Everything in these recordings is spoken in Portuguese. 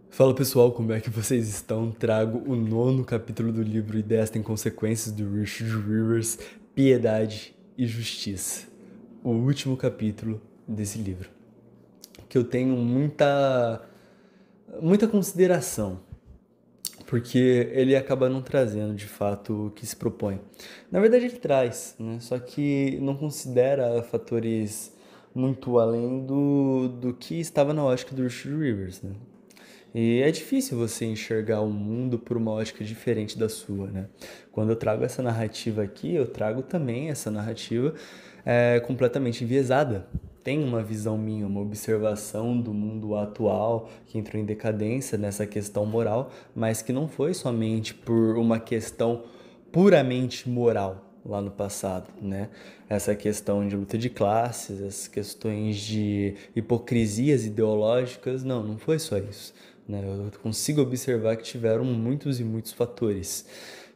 Fala pessoal, como é que vocês estão? Trago o nono capítulo do livro Ideias Têm Consequências, do Richard Rivers, Piedade e Justiça. O último capítulo desse livro, que eu tenho muita consideração, porque ele acaba não trazendo de fato o que se propõe. Na verdade ele traz, né? Só que não considera fatores muito além do que estava na ótica do Richard Rivers, né? E é difícil você enxergar o mundo por uma ótica diferente da sua, né? Quando eu trago essa narrativa aqui, eu trago também essa narrativa completamente enviesada. Tem uma visão minha, uma observação do mundo atual que entrou em decadência nessa questão moral, mas que não foi somente por uma questão puramente moral lá no passado, né? Essa questão de luta de classes, essas questões de hipocrisias ideológicas, não foi só isso, né? Eu consigo observar que tiveram muitos e muitos fatores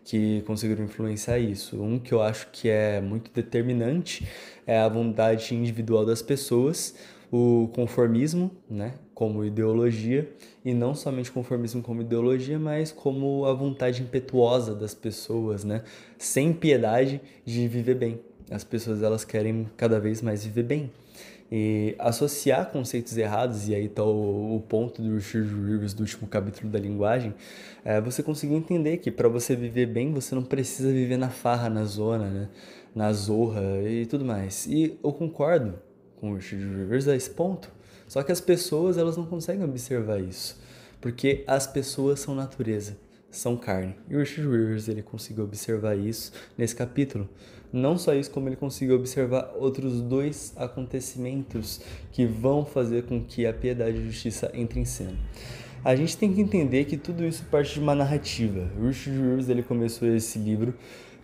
que conseguiram influenciar isso. Um que eu acho que é muito determinante é a vontade individual das pessoas, o conformismo, né, como ideologia, e não somente conformismo como ideologia, mas como a vontade impetuosa das pessoas, né, sem piedade de viver bem. As pessoas elas querem cada vez mais viver bem. E associar conceitos errados, e aí está o ponto do Richard Rivers do último capítulo da linguagem, é você conseguir entender que para você viver bem, você não precisa viver na farra, na zona, né? Na zorra e tudo mais. E eu concordo com o Richard Rivers a esse ponto, só que as pessoas elas não conseguem observar isso, porque as pessoas são natureza, são carne. E o Richard Rivers ele conseguiu observar isso nesse capítulo. Não só isso, como ele conseguiu observar outros dois acontecimentos que vão fazer com que a piedade e a justiça entrem em cena. A gente tem que entender que tudo isso parte de uma narrativa. Richard Rivers ele começou esse livro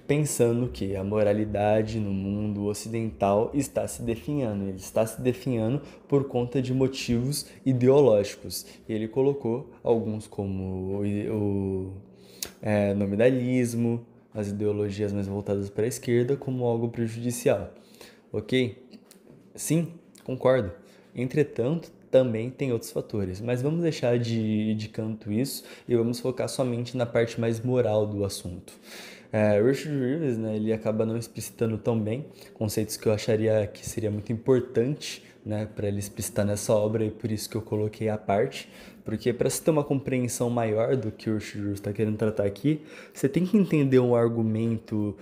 pensando que a moralidade no mundo ocidental está se definhando. Ele está se definhando por conta de motivos ideológicos. E ele colocou alguns como o nominalismo, as ideologias mais voltadas para a esquerda, como algo prejudicial. Ok? Sim, concordo. Entretanto, também tem outros fatores, mas vamos deixar de canto isso e vamos focar somente na parte mais moral do assunto. Richard Rivers, né, ele acaba não explicitando tão bem conceitos que eu acharia que seria muito importante, né, para ele explicitar nessa obra, e por isso que eu coloquei à parte, porque para se ter uma compreensão maior do que o Richard Rivers está querendo tratar aqui, você tem que entender um argumento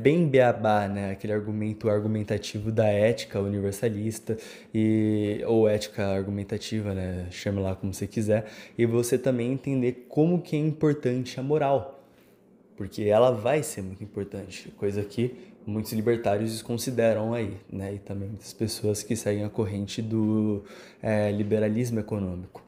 bem beabá, né, aquele argumento argumentativo da ética universalista ou ética argumentativa, né, chame lá como você quiser, e você também entender como que é importante a moral, porque ela vai ser muito importante, coisa que muitos libertários desconsideram aí, né? E também muitas pessoas que seguem a corrente do liberalismo econômico.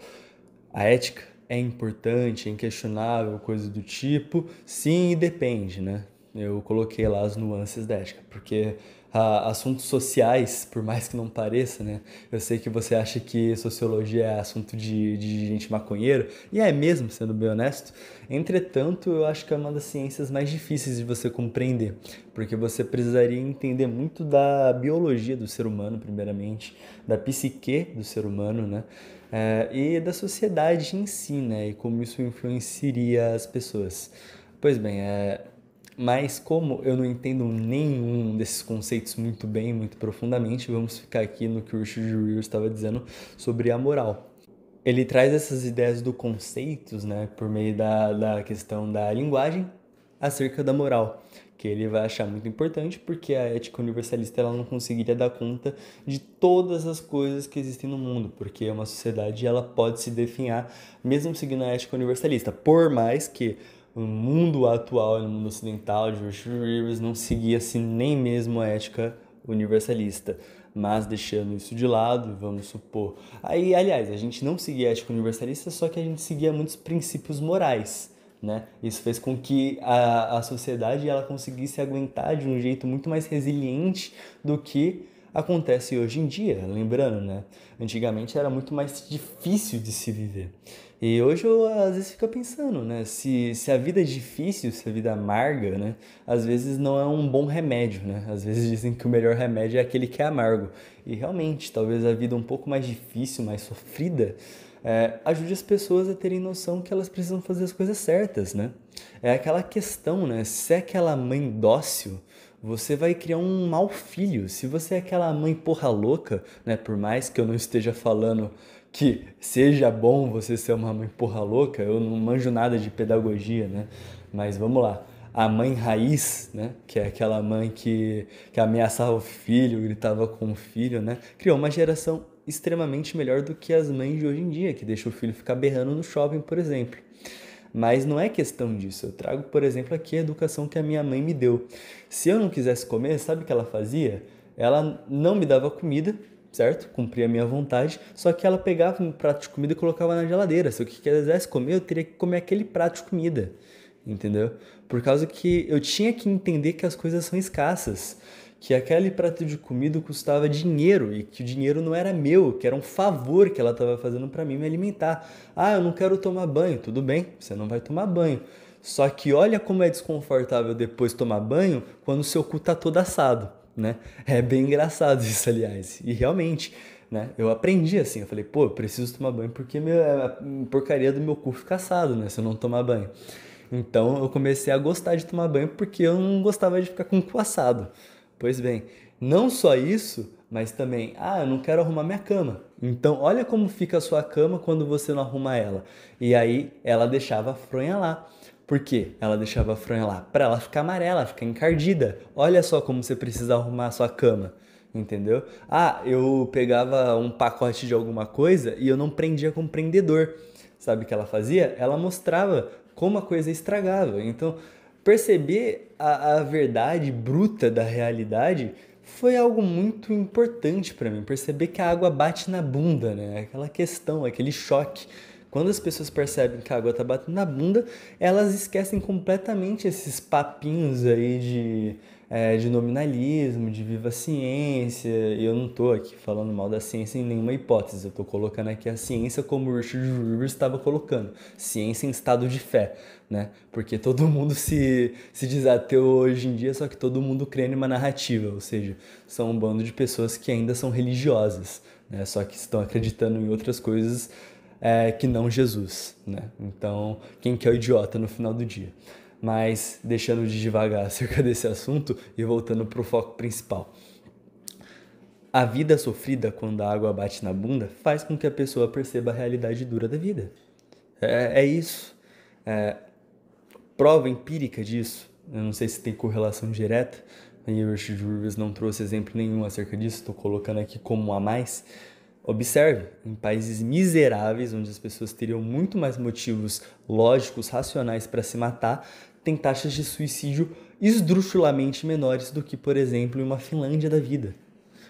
A ética é importante, é inquestionável, coisa do tipo, sim, e depende, né? Eu coloquei lá as nuances da ética, porque assuntos sociais, por mais que não pareça, né? Eu sei que você acha que sociologia é assunto de gente maconheiro, e é mesmo, sendo bem honesto. Entretanto, eu acho que é uma das ciências mais difíceis de você compreender, porque você precisaria entender muito da biologia do ser humano, primeiramente, da psique do ser humano, né? E da sociedade em si, né? E como isso influenciaria as pessoas. Pois bem, mas como eu não entendo nenhum desses conceitos muito bem, muito profundamente, vamos ficar aqui no que o Richard Rivers estava dizendo sobre a moral. Ele traz essas ideias do conceitos, né, por meio da questão da linguagem acerca da moral, que ele vai achar muito importante porque a ética universalista ela não conseguiria dar conta de todas as coisas que existem no mundo, porque uma sociedade ela pode se definhar mesmo seguindo a ética universalista, por mais que o mundo atual, no mundo ocidental de Richard Rivers não seguia-se nem mesmo a ética universalista, mas deixando isso de lado, vamos supor. Aí, aliás, a gente não seguia a ética universalista, só que a gente seguia muitos princípios morais, né? Isso fez com que a sociedade ela conseguisse aguentar de um jeito muito mais resiliente do que acontece hoje em dia. Lembrando, né? Antigamente era muito mais difícil de se viver. E hoje eu às vezes fico pensando, né? Se a vida é difícil, se a vida é amarga, né? Às vezes não é um bom remédio, né? Às vezes dizem que o melhor remédio é aquele que é amargo. E realmente, talvez a vida um pouco mais difícil, mais sofrida, Ajude as pessoas a terem noção que elas precisam fazer as coisas certas, né? É aquela questão, né? Se é aquela mãe dócil, você vai criar um mau filho. Se você é aquela mãe porra louca, né? Por mais que eu não esteja falando que seja bom você ser uma mãe porra louca, eu não manjo nada de pedagogia, né? Mas vamos lá. A mãe raiz, né? Que é aquela mãe que ameaçava o filho, gritava com o filho, né? Criou uma geração extremamente melhor do que as mães de hoje em dia, que deixam o filho ficar berrando no shopping, por exemplo. Mas não é questão disso. Eu trago, por exemplo, aqui a educação que a minha mãe me deu. Se eu não quisesse comer, sabe o que ela fazia? Ela não me dava comida, certo? Cumpria a minha vontade, só que ela pegava um prato de comida e colocava na geladeira. Se eu quisesse comer, eu teria que comer aquele prato de comida, entendeu? Por causa que eu tinha que entender que as coisas são escassas, que aquele prato de comida custava dinheiro e que o dinheiro não era meu, que era um favor que ela estava fazendo para mim me alimentar. Ah, eu não quero tomar banho. Tudo bem, você não vai tomar banho. Só que olha como é desconfortável depois tomar banho quando o seu cu tá todo assado, né? É bem engraçado isso, aliás. E realmente, né? Eu aprendi assim, eu falei, pô, eu preciso tomar banho porque a porcaria do meu cu fica assado, né? Se eu não tomar banho. Então eu comecei a gostar de tomar banho porque eu não gostava de ficar com o cu assado. Pois bem, não só isso, mas também, eu não quero arrumar minha cama. Então, olha como fica a sua cama quando você não arruma ela. E aí, ela deixava a fronha lá. Por quê? Ela deixava a fronha lá para ela ficar amarela, ficar encardida. Olha só como você precisa arrumar a sua cama. Entendeu? Eu pegava um pacote de alguma coisa e eu não prendia com prendedor. Sabe o que ela fazia? Ela mostrava como a coisa estragava. Então, perceber a verdade bruta da realidade foi algo muito importante para mim. Perceber que a água bate na bunda, né? Aquela questão, aquele choque. Quando as pessoas percebem que a água tá batendo na bunda, elas esquecem completamente esses papinhos aí de nominalismo, de viva a ciência. E eu não tô aqui falando mal da ciência em nenhuma hipótese. Eu tô colocando aqui a ciência como o Richard Rivers estava colocando. Ciência em estado de fé, né? Porque todo mundo se diz ateu hoje em dia, só que todo mundo crê numa narrativa. Ou seja, são um bando de pessoas que ainda são religiosas, né? Só que estão acreditando em outras coisas que não Jesus, né? Então, quem que é o idiota no final do dia? Mas, deixando de divagar acerca desse assunto e voltando para o foco principal. A vida sofrida quando a água bate na bunda faz com que a pessoa perceba a realidade dura da vida. É isso. Prova empírica disso, eu não sei se tem correlação direta, e o Richard Rivers não trouxe exemplo nenhum acerca disso, estou colocando aqui como um a mais. Observe, em países miseráveis, onde as pessoas teriam muito mais motivos lógicos, racionais para se matar, tem taxas de suicídio esdrúxulamente menores do que, por exemplo, em uma Finlândia da vida.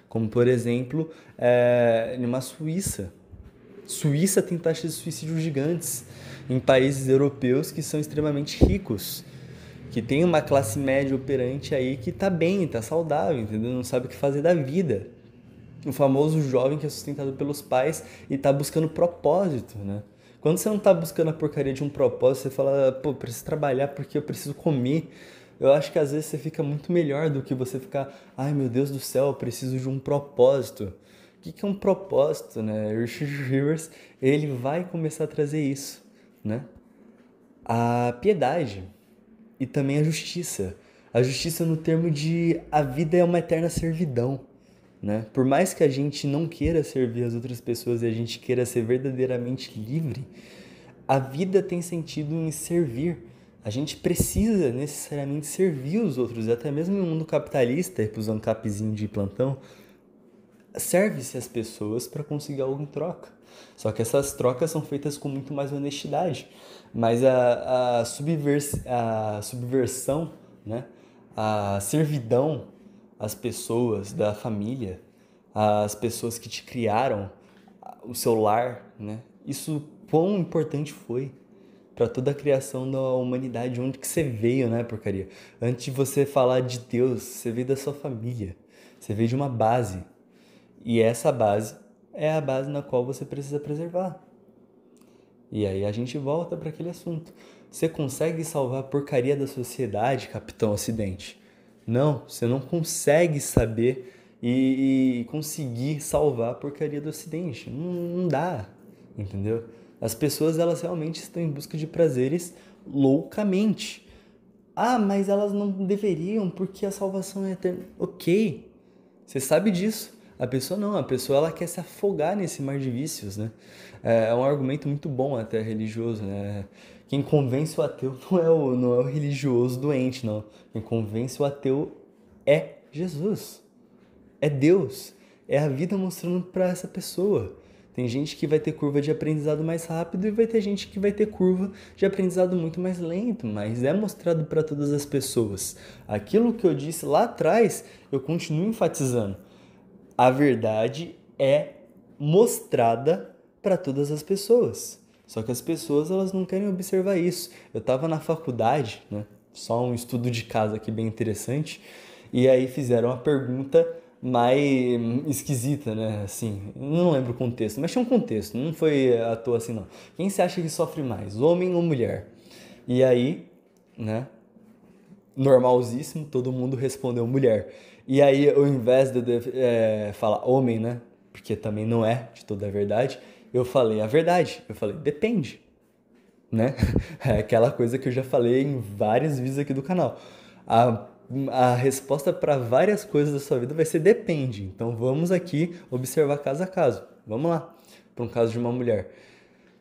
Como, por exemplo, em uma Suíça. Suíça tem taxas de suicídio gigantes em países europeus que são extremamente ricos, que tem uma classe média operante aí que tá bem, tá saudável, entendeu? Não sabe o que fazer da vida. O famoso jovem que é sustentado pelos pais e tá buscando propósito, né? Quando você não tá buscando a porcaria de um propósito, você fala, pô, preciso trabalhar porque eu preciso comer. Eu acho que às vezes você fica muito melhor do que você ficar, ai meu Deus do céu, eu preciso de um propósito. O que é um propósito, né? Richard Rivers, ele vai começar a trazer isso, né? A piedade e também a justiça. A justiça no termo de a vida é uma eterna servidão, né? Por mais que a gente não queira servir as outras pessoas e a gente queira ser verdadeiramente livre, a vida tem sentido em servir. A gente precisa necessariamente servir os outros, até mesmo no mundo capitalista, usando capzinho de plantão, serve-se as pessoas para conseguir algo em troca. Só que essas trocas são feitas com muito mais honestidade. Mas a subversão, né? A servidão às pessoas da família, às pessoas que te criaram, o seu lar, né? Isso quão importante foi para toda a criação da humanidade, onde que você veio, né, porcaria? Antes de você falar de Deus, você veio da sua família, você veio de uma base. E essa base é a base na qual você precisa preservar. E aí a gente volta para aquele assunto. Você consegue salvar a porcaria da sociedade, Capitão Ocidente? Não, você não consegue saber e conseguir salvar a porcaria do Ocidente. Não dá. entendeu? As pessoas, elas realmente estão em busca de prazeres loucamente. Ah, mas elas não deveriam porque a salvação é eterna. Ok, você sabe disso. A pessoa não, a pessoa ela quer se afogar nesse mar de vícios, né? É um argumento muito bom até religioso, né? Quem convence o ateu não é o religioso doente, não. Quem convence o ateu é Jesus, é Deus, é a vida mostrando para essa pessoa. Tem gente que vai ter curva de aprendizado mais rápido e vai ter gente que vai ter curva de aprendizado muito mais lento, mas é mostrado para todas as pessoas. Aquilo que eu disse lá atrás, eu continuo enfatizando. A verdade é mostrada para todas as pessoas. Só que as pessoas elas não querem observar isso. Eu estava na faculdade, né? Só um estudo de caso aqui bem interessante, e aí fizeram uma pergunta mais esquisita, né? Assim, não lembro o contexto, mas tinha um contexto, não foi à toa assim não. Quem você acha que sofre mais, homem ou mulher? E aí, né? Normalzíssimo, todo mundo respondeu mulher. E aí, ao invés de falar homem, né? Porque também não é de toda a verdade, eu falei a verdade. Eu falei, depende, né? É aquela coisa que eu já falei em vários vídeos aqui do canal. A, a resposta para várias coisas da sua vida vai ser depende. Então vamos aqui observar caso a caso. Vamos lá, para um caso de uma mulher.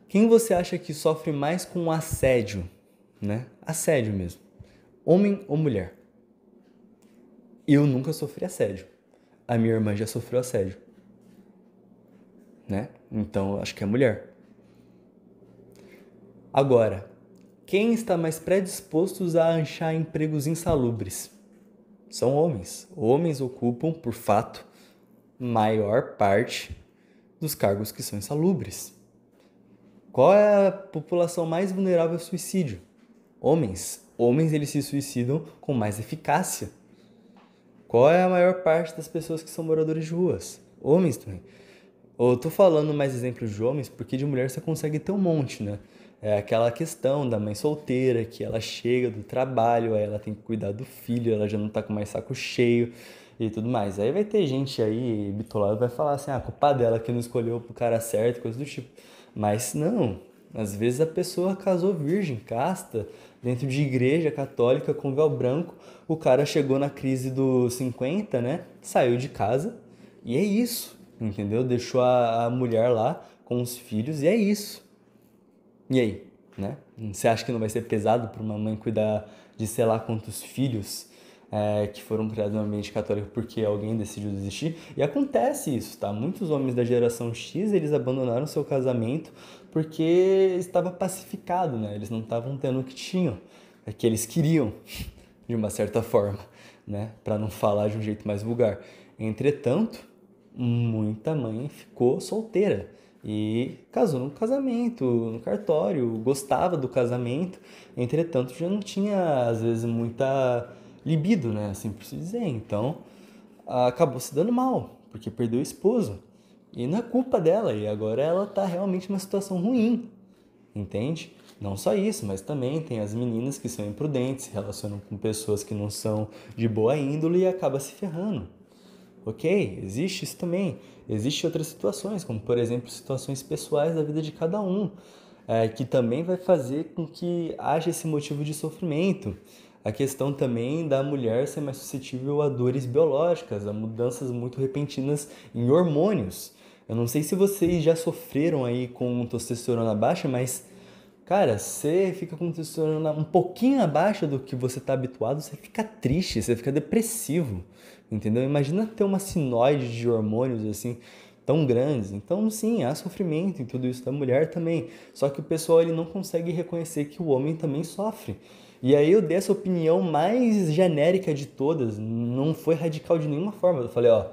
Quem você acha que sofre mais com assédio, né? Assédio mesmo. Homem ou mulher? Eu nunca sofri assédio. A minha irmã já sofreu assédio, né? Então, acho que é mulher. Agora, quem está mais predispostos a achar empregos insalubres? São homens. Homens ocupam, por fato, maior parte dos cargos que são insalubres. Qual é a população mais vulnerável ao suicídio? Homens. Homens, eles se suicidam com mais eficácia. Qual é a maior parte das pessoas que são moradores de ruas? Homens também. Eu tô falando mais exemplos de homens porque de mulher você consegue ter um monte, né? É aquela questão da mãe solteira, que ela chega do trabalho, aí ela tem que cuidar do filho, ela já não tá com mais saco cheio e tudo mais. Aí vai ter gente aí bitolada vai falar assim, ah, a culpa dela que não escolheu pro cara certo, coisa do tipo. Mas não, às vezes a pessoa casou virgem, casta, dentro de igreja católica com véu branco, o cara chegou na crise dos 50, né? Saiu de casa e é isso, entendeu? Deixou a mulher lá com os filhos e é isso. E aí, né? Você acha que não vai ser pesado para uma mãe cuidar de sei lá quantos filhos que foram criados no ambiente católico porque alguém decidiu desistir? E acontece isso, tá? Muitos homens da geração X, eles abandonaram seu casamento porque estava pacificado, né? Eles não estavam tendo o que tinham, que eles queriam, de uma certa forma, né? Para não falar de um jeito mais vulgar. Entretanto, muita mãe ficou solteira e casou no casamento, no cartório, gostava do casamento, entretanto já não tinha às vezes muita libido, né, assim por se dizer. Então acabou se dando mal, porque perdeu o esposo. E não é culpa dela, e agora ela tá realmente numa situação ruim, entende? Não só isso, mas também tem as meninas que são imprudentes, se relacionam com pessoas que não são de boa índole e acaba se ferrando. Ok, existe isso também. Existem outras situações, como por exemplo situações pessoais da vida de cada um, que também vai fazer com que haja esse motivo de sofrimento. A questão também da mulher ser mais suscetível a dores biológicas, a mudanças muito repentinas em hormônios. Eu não sei se vocês já sofreram aí com testosterona baixa, mas cara, você fica com testosterona um pouquinho abaixo do que você está habituado, você fica triste, você fica depressivo, entendeu? Imagina ter uma sinoide de hormônios assim tão grandes. Então, sim, há sofrimento em tudo isso da mulher também. Só que o pessoal ele não consegue reconhecer que o homem também sofre. E aí eu dei essa opinião mais genérica de todas, não foi radical de nenhuma forma. Eu falei, ó,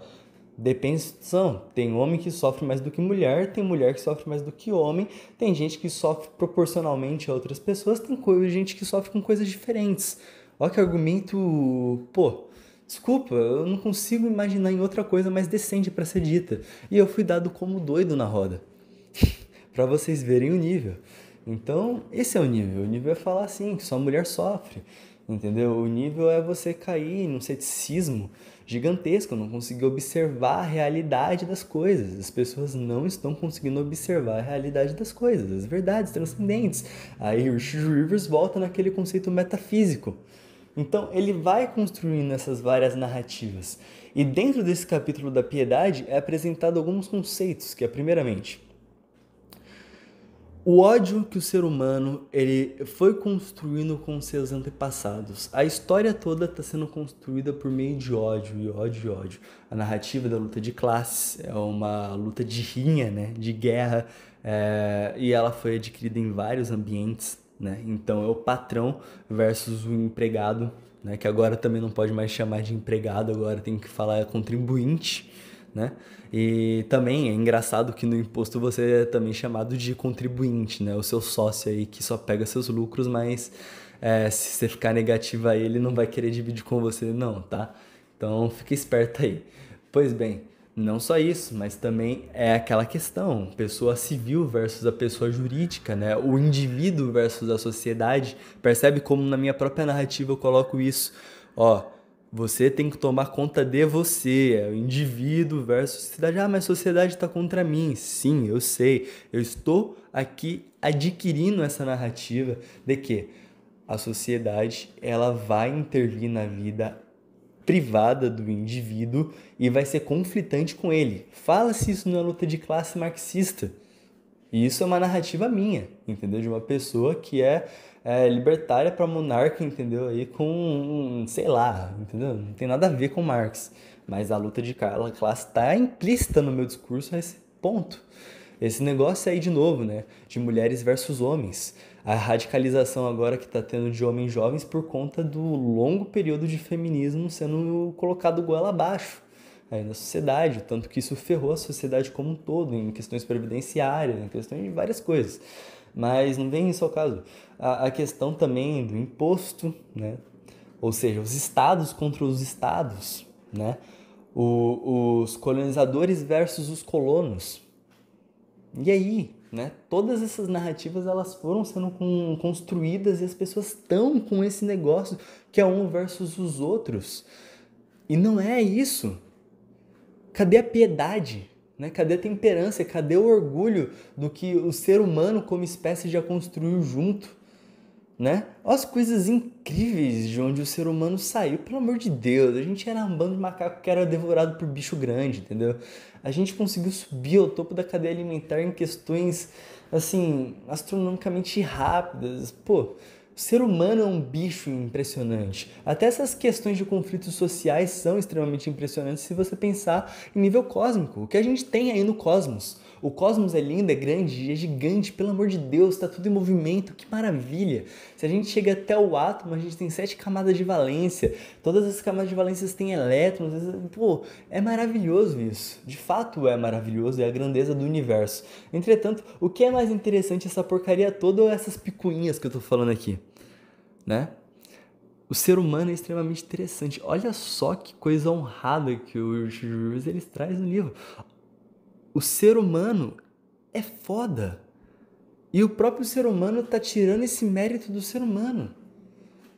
depende da situação. Tem homem que sofre mais do que mulher, tem mulher que sofre mais do que homem, tem gente que sofre proporcionalmente a outras pessoas, tem gente que sofre com coisas diferentes. Olha que argumento, pô, desculpa, eu não consigo imaginar em outra coisa mais decente para ser dita. E eu fui dado como doido na roda, para vocês verem o nível. Então, esse é o nível. O nível é falar assim, que só a mulher sofre. entendeu? O nível é você cair num ceticismo gigantesco, não conseguir observar a realidade das coisas. As pessoas não estão conseguindo observar a realidade das coisas, as verdades transcendentes. Aí o Richard Rivers volta naquele conceito metafísico. Então ele vai construindo essas várias narrativas. E dentro desse capítulo da piedade é apresentado alguns conceitos, que é primeiramente o ódio que o ser humano ele foi construindo com seus antepassados. A história toda está sendo construída por meio de ódio e ódio e ódio. A narrativa da luta de classes é uma luta de rinha, né, de guerra, e ela foi adquirida em vários ambientes, né? Então é o patrão versus o empregado, né, que agora também não pode mais chamar de empregado, agora tem que falar contribuinte, né? E também é engraçado que no imposto você é também chamado de contribuinte, né? O seu sócio aí que só pega seus lucros, mas se você ficar negativo aí, ele não vai querer dividir com você não, tá? Então fica esperto aí. Pois bem, não só isso, mas também é aquela questão, pessoa civil versus a pessoa jurídica, né? O indivíduo versus a sociedade. Percebe como na minha própria narrativa eu coloco isso? Ó, você tem que tomar conta de você, é o indivíduo versus a sociedade. Ah, mas a sociedade está contra mim. Sim, eu sei. Eu estou aqui adquirindo essa narrativa de que a sociedade ela vai intervir na vida privada do indivíduo e vai ser conflitante com ele. Fala-se isso na luta de classe marxista. E isso é uma narrativa minha, entendeu? De uma pessoa que é libertária para monarca, entendeu? Aí com, sei lá, entendeu? Não tem nada a ver com Marx. Mas a luta de classe está implícita no meu discurso a esse ponto. Esse negócio aí de novo, né? De mulheres versus homens. A radicalização agora que está tendo de homens jovens por conta do longo período de feminismo sendo colocado goela abaixo aí na sociedade, o tanto que isso ferrou a sociedade como um todo, em questões previdenciárias, em questões de várias coisas. Mas não vem isso ao caso. A questão também do imposto, né? Ou seja, os estados contra os estados, né? Os colonizadores versus os colonos. E aí, né? Todas essas narrativas elas foram sendo construídas e as pessoas estão com esse negócio que é um versus os outros. E não é isso. Cadê a piedade? Né? Cadê a temperância? Cadê o orgulho do que o ser humano como espécie já construiu junto? Né? Olha as coisas incríveis de onde o ser humano saiu, pelo amor de Deus. A gente era um bando de macaco que era devorado por bicho grande, entendeu? A gente conseguiu subir ao topo da cadeia alimentar em questões, assim, astronomicamente rápidas. Pô, o ser humano é um bicho impressionante. Até essas questões de conflitos sociais são extremamente impressionantes se você pensar em nível cósmico. O que a gente tem aí no cosmos? O cosmos é lindo, é grande, é gigante, pelo amor de Deus, está tudo em movimento, que maravilha. Se a gente chega até o átomo, a gente tem 7 camadas de valência, todas as camadas de valência têm elétrons, pô, é maravilhoso isso. De fato é maravilhoso, é a grandeza do universo. Entretanto, o que é mais interessante essa porcaria toda ou essas picuinhas que eu tô falando aqui, né? O ser humano é extremamente interessante. Olha só que coisa honrada que o Richard Rivers ele traz no livro. O ser humano é foda. E o próprio ser humano tá tirando esse mérito do ser humano.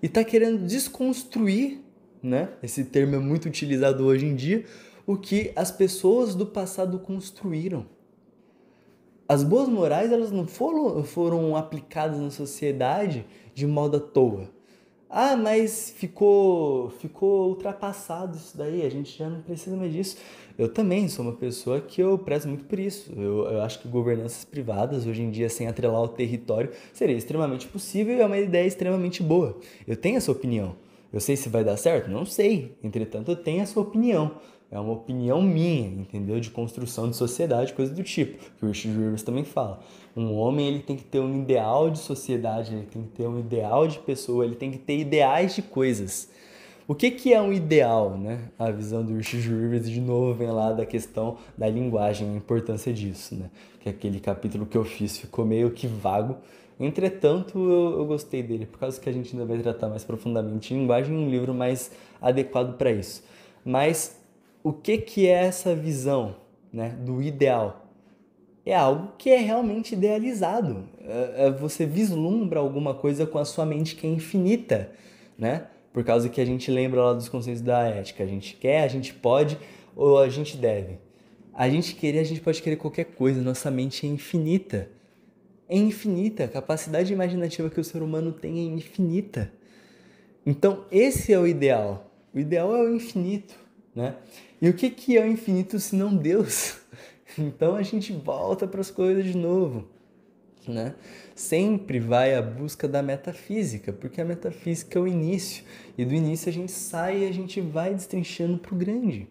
E tá querendo desconstruir, né? Esse termo é muito utilizado hoje em dia, o que as pessoas do passado construíram. As boas morais, elas não foram aplicadas na sociedade de modo à toa. Ah, mas ficou ultrapassado isso daí, a gente já não precisa mais disso. Eu também sou uma pessoa que eu prezo muito por isso. Eu acho que governanças privadas, hoje em dia, sem atrelar o território, seria extremamente possível e é uma ideia extremamente boa. Eu tenho essa opinião. Eu sei se vai dar certo? Não sei. Entretanto, eu tenho essa opinião. É uma opinião minha, entendeu? De construção de sociedade, coisa do tipo, que o Richard Rivers também fala. Um homem ele tem que ter um ideal de sociedade, ele tem que ter um ideal de pessoa, ele tem que ter ideais de coisas. O que é um ideal, né? A visão do Richard Rivers, de novo, vem lá da questão da linguagem, a importância disso, né? Que aquele capítulo que eu fiz ficou meio que vago. Entretanto, eu gostei dele, por causa que a gente ainda vai tratar mais profundamente em linguagem, um livro mais adequado para isso. Mas o que é essa visão, né, do ideal? É algo que é realmente idealizado. Você vislumbra alguma coisa com a sua mente que é infinita. né? Por causa que a gente lembra lá dos conceitos da ética. A gente quer, a gente pode ou a gente deve. A gente querer, a gente pode querer qualquer coisa. Nossa mente é infinita. É infinita. A capacidade imaginativa que o ser humano tem é infinita. Então, esse é o ideal. O ideal é o infinito, né? E o que é o infinito se não Deus? Então, a gente volta para as coisas de novo, né? Sempre vai à busca da metafísica, porque a metafísica é o início. E do início a gente sai e a gente vai destrinchando pro grande.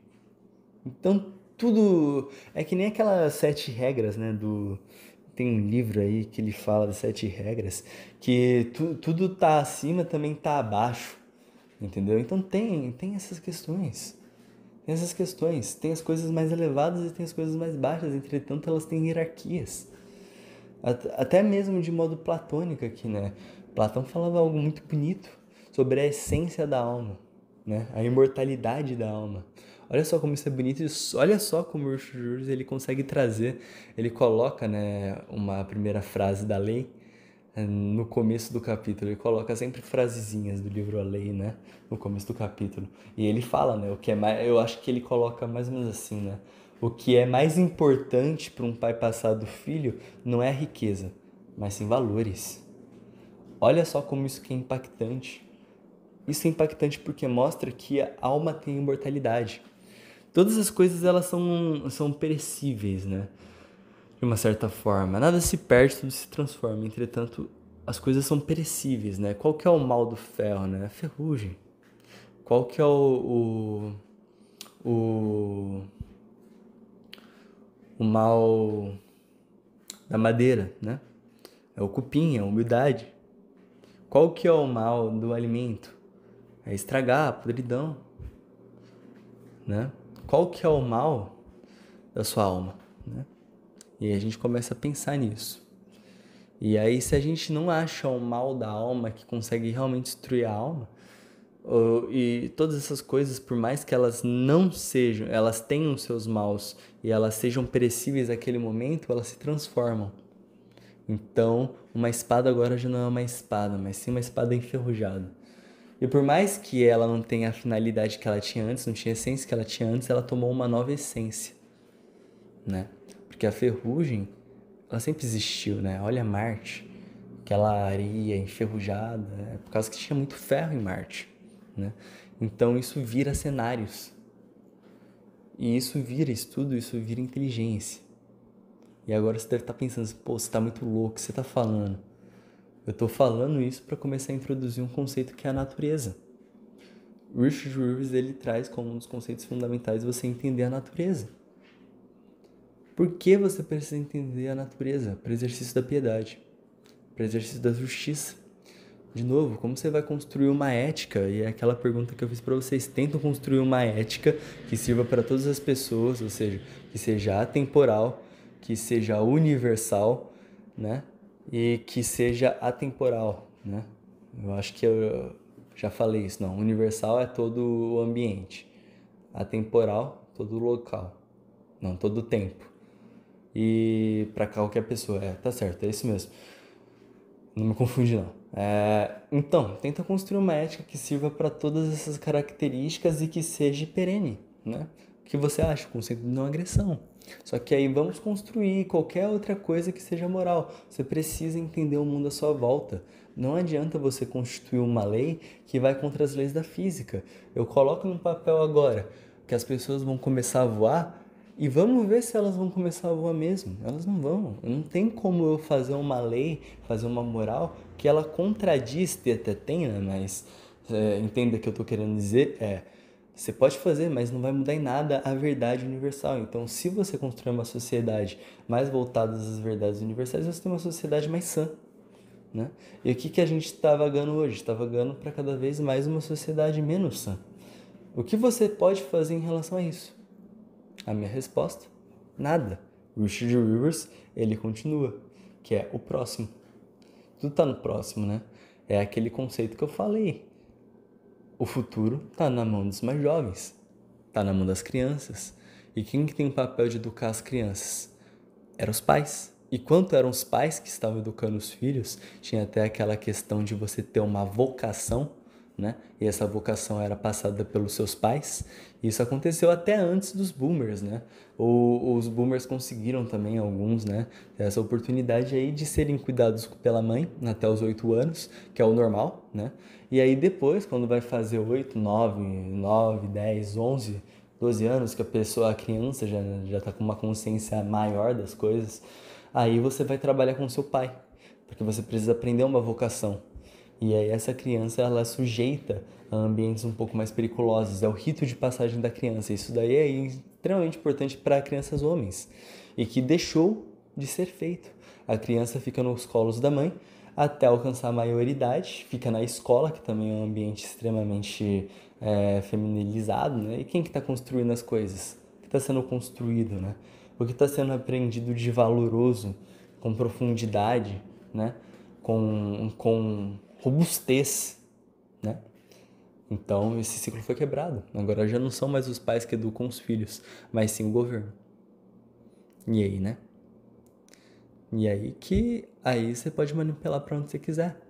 Então, tudo... É que nem aquelas 7 regras, né? Tem um livro aí que ele fala das 7 regras, que tudo tá acima, também tá abaixo, entendeu? Então tem essas questões. Tem essas questões. Tem as coisas mais elevadas e tem as coisas mais baixas, entretanto elas têm hierarquias. Até mesmo de modo platônico aqui, né? Platão falava algo muito bonito sobre a essência da alma, né? A imortalidade da alma. Olha só como isso é bonito, olha só como o Jules ele consegue trazer, ele coloca, né, uma primeira frase da lei no começo do capítulo, ele coloca sempre frasezinhas do livro A Lei, né, no começo do capítulo. E ele fala, né, o que é mais, eu acho que ele coloca mais ou menos assim, né? O que é mais importante para um pai passar do filho não é a riqueza, mas sim valores. Olha só como isso que é impactante. Isso é impactante porque mostra que a alma tem imortalidade. Todas as coisas elas são perecíveis, né? De uma certa forma. Nada se perde, tudo se transforma. Entretanto, as coisas são perecíveis, né? Qual que é o mal do ferro, né? A ferrugem. Qual que é o, o mal da madeira, né? É o cupim, é a umidade. Qual que é o mal do alimento? É estragar, a podridão, né? Qual que é o mal da sua alma, né? E a gente começa a pensar nisso. E aí, se a gente não acha o mal da alma que consegue realmente destruir a alma, e todas essas coisas, por mais que elas não sejam, elas tenham seus maus e elas sejam perecíveis naquele momento, elas se transformam. Então, uma espada agora já não é uma espada, mas sim uma espada enferrujada. E por mais que ela não tenha a finalidade que ela tinha antes, não tinha a essência que ela tinha antes, ela tomou uma nova essência, né? Porque a ferrugem, ela sempre existiu, né? Olha Marte, aquela areia enferrujada, né? Por causa que tinha muito ferro em Marte, né? Então isso vira cenários. E isso vira estudo, isso vira inteligência. E agora você deve estar pensando, pô, você está muito louco, o que você está falando? Eu estou falando isso para começar a introduzir um conceito que é a natureza. Richard Rivers ele traz como um dos conceitos fundamentais você entender a natureza. Por que você precisa entender a natureza? Para o exercício da piedade, para o exercício da justiça. De novo, como você vai construir uma ética? E é aquela pergunta que eu fiz para vocês. Tentam construir uma ética que sirva para todas as pessoas, ou seja, que seja atemporal, que seja universal, né? E que seja atemporal, né? Eu acho que eu já falei isso, não. Universal é todo o ambiente. Atemporal, todo o local. Não, todo o tempo. E para qualquer pessoa. Tá certo, é isso mesmo. Não me confundi, não. Então, tenta construir uma ética que sirva para todas essas características e que seja perene, né? O que você acha? O conceito de não agressão. Só que aí vamos construir qualquer outra coisa que seja moral. Você precisa entender o mundo à sua volta. Não adianta você constituir uma lei que vai contra as leis da física. Eu coloco no papel agora que as pessoas vão começar a voar e vamos ver se elas vão começar a voar mesmo. Elas não vão. Não tem como eu fazer uma lei, fazer uma moral que ela contradiz, até tem, né? Mas entenda o que eu estou querendo dizer, você pode fazer, mas não vai mudar em nada a verdade universal. Então, se você construir uma sociedade mais voltada às verdades universais, você tem uma sociedade mais sã, né? E o que a gente está vagando hoje? Está vagando para cada vez mais uma sociedade menos sã. O que você pode fazer em relação a isso? A minha resposta? Nada. Richard Rivers, ele continua, que é o próximo. Tudo está no próximo, né? É aquele conceito que eu falei. O futuro está na mão dos mais jovens, está na mão das crianças. E quem que tem o papel de educar as crianças? Eram os pais. E quanto eram os pais que estavam educando os filhos, tinha até aquela questão de você ter uma vocação, né? E essa vocação era passada pelos seus pais. Isso aconteceu até antes dos boomers, né? Os boomers conseguiram também, alguns, né? Ter essa oportunidade aí de serem cuidados pela mãe até os 8 anos, que é o normal, né? E aí depois, quando vai fazer 8, 9, 10, 11, 12 anos, que a criança já tá com uma consciência maior das coisas, aí você vai trabalhar com seu pai, porque você precisa aprender uma vocação. E aí essa criança, ela é sujeita a ambientes um pouco mais periculosos. É o rito de passagem da criança. Isso daí é extremamente importante para crianças homens. E que deixou de ser feito. A criança fica nos colos da mãe até alcançar a maioridade, fica na escola, que também é um ambiente extremamente feminilizado, né? E quem que está construindo as coisas? O que está sendo construído, né? O que está sendo aprendido de valoroso, com profundidade, né? Com robustez, né? Então esse ciclo foi quebrado. Agora já não são mais os pais que educam os filhos, mas sim o governo. E aí, né? E aí você pode manipular para onde você quiser.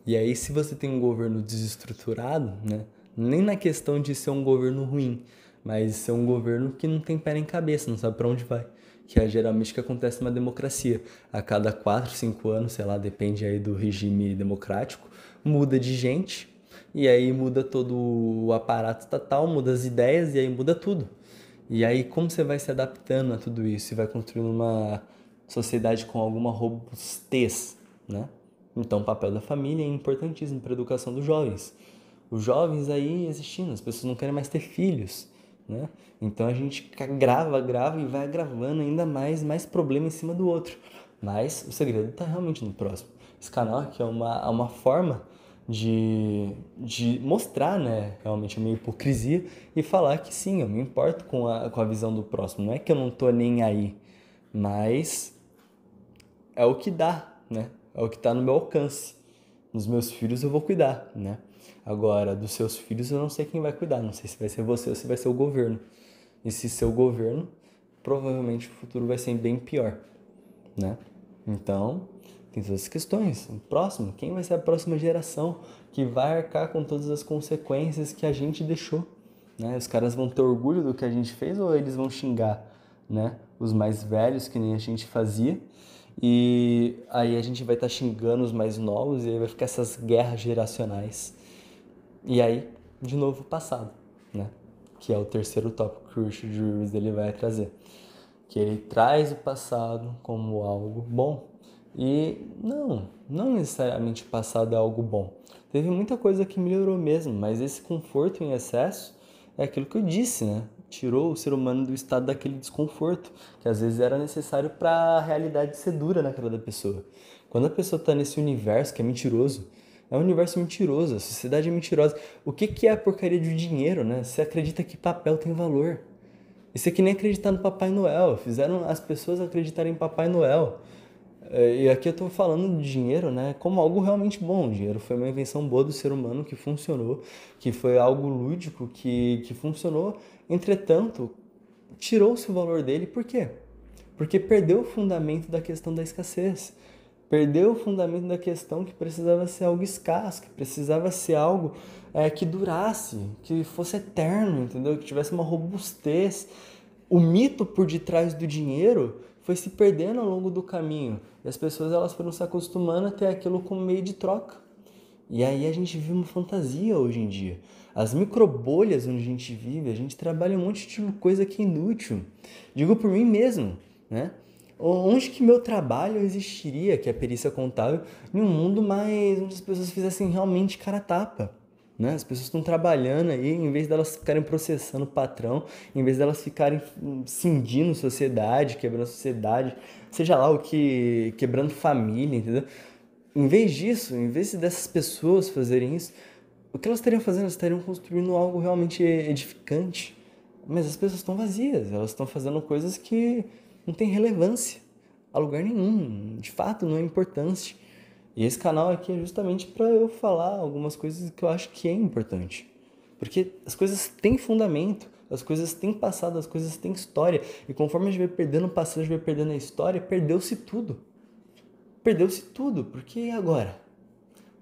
E aí se você tem um governo desestruturado, né? Nem na questão de ser um governo ruim, mas ser um governo que não tem pé nem cabeça, não sabe para onde vai. Que é geralmente o que acontece numa democracia. A cada 4, 5 anos, sei lá, depende aí do regime democrático, muda de gente, e aí muda todo o aparato estatal, muda as ideias, e aí muda tudo. E aí como você vai se adaptando a tudo isso e vai construindo uma sociedade com alguma robustez, né? Então o papel da família é importantíssimo para a educação dos jovens. Os jovens aí existindo, as pessoas não querem mais ter filhos, né? Então a gente grava e vai gravando ainda mais problema em cima do outro. Mas o segredo está realmente no próximo. Esse canal aqui é uma forma de mostrar, né, realmente a minha hipocrisia e falar que sim, eu me importo com a visão do próximo. Não é que eu não tô nem aí, mas é o que dá, né? É o que tá no meu alcance. Dos meus filhos eu vou cuidar, né? Agora, dos seus filhos eu não sei quem vai cuidar. Não sei se vai ser você ou se vai ser o governo. E se ser o governo, provavelmente o futuro vai ser bem pior, né? Então, tem todas as questões. O próximo, quem vai ser a próxima geração que vai arcar com todas as consequências que a gente deixou, né? Os caras vão ter orgulho do que a gente fez ou eles vão xingar, né? Os mais velhos, que nem a gente fazia, e aí a gente vai estar xingando os mais novos e aí vai ficar essas guerras geracionais. E aí, de novo, o passado, né? Que é o terceiro tópico que o Richard Lewis ele vai trazer. Que ele traz o passado como algo bom. E não necessariamente o passado é algo bom. Teve muita coisa que melhorou mesmo, mas esse conforto em excesso é aquilo que eu disse, né? Tirou o ser humano do estado daquele desconforto, que às vezes era necessário para a realidade ser dura na cara da pessoa. Quando a pessoa está nesse universo que é mentiroso, é um universo mentiroso, a sociedade é mentirosa. O que é a porcaria de dinheiro, né? Você acredita que papel tem valor. Isso é que nem acreditar no Papai Noel. Fizeram as pessoas acreditarem em Papai Noel. E aqui eu tô falando de dinheiro, né, como algo realmente bom. O dinheiro foi uma invenção boa do ser humano que funcionou, que foi algo lúdico, que funcionou. Entretanto, tirou-se o valor dele. Por quê? Porque perdeu o fundamento da questão da escassez. Perdeu o fundamento da questão que precisava ser algo escasso, que precisava ser algo que durasse, que fosse eterno, entendeu? Que tivesse uma robustez. O mito por detrás do dinheiro foi se perdendo ao longo do caminho. E as pessoas elas foram se acostumando a ter aquilo como meio de troca. E aí a gente vive uma fantasia hoje em dia. As microbolhas onde a gente vive, a gente trabalha um monte de coisa que é inútil. Digo por mim mesmo, né? Onde que meu trabalho existiria, que é a perícia contábil, em um mundo mais onde as pessoas fizessem realmente cara a tapa, né? As pessoas estão trabalhando aí, em vez delas ficarem processando o patrão, em vez delas ficarem cindindo sociedade, quebrando sociedade, seja lá o que, quebrando família, entendeu? Em vez disso, em vez dessas pessoas fazerem isso, o que elas estariam fazendo? Elas estariam construindo algo realmente edificante. Mas as pessoas estão vazias, elas estão fazendo coisas que não têm relevância a lugar nenhum, de fato não é importante. E esse canal aqui é justamente para eu falar algumas coisas que eu acho que é importante. Porque as coisas têm fundamento, as coisas têm passado, as coisas têm história. E conforme a gente vai perdendo o passado, a gente vai perdendo a história, perdeu-se tudo. Perdeu-se tudo, porque e agora?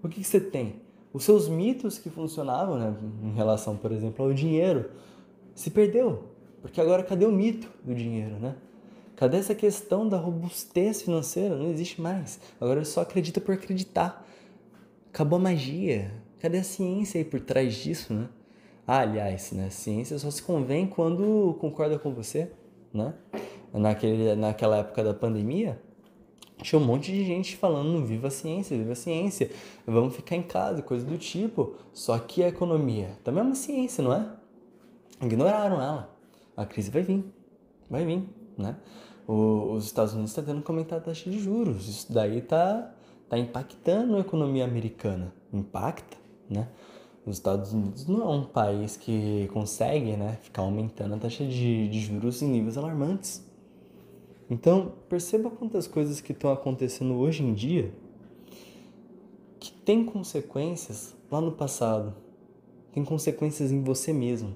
O que você tem? Os seus mitos que funcionavam, né, em relação, por exemplo, ao dinheiro, se perdeu. Porque agora cadê o mito do dinheiro, né? Cadê essa questão da robustez financeira? Não existe mais. Agora só acredita por acreditar. Acabou a magia. Cadê a ciência aí por trás disso, né? Ah, aliás, né? A ciência só se convém quando concorda com você, né? Naquela época da pandemia, tinha um monte de gente falando viva a ciência, vamos ficar em casa, coisa do tipo. Só que a economia também é uma ciência, não é? Ignoraram ela. A crise vai vir, né? Os Estados Unidos estão tendo que aumentar a taxa de juros. Isso daí tá impactando a economia americana. Impacta, né? Os Estados Unidos não é um país que consegue, né, ficar aumentando a taxa de juros em níveis alarmantes. Então, perceba quantas coisas que estão acontecendo hoje em dia que têm consequências lá no passado. Tem consequências em você mesmo.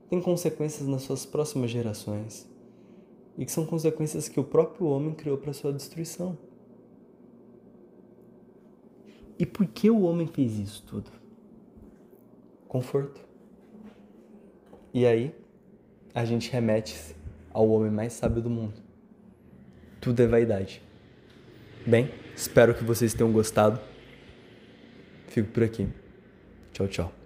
Tem consequências nas suas próximas gerações. E que são consequências que o próprio homem criou para sua destruição. E por que o homem fez isso tudo? Conforto. E aí, a gente remete ao homem mais sábio do mundo. Tudo é vaidade. Bem, espero que vocês tenham gostado. Fico por aqui. Tchau, tchau.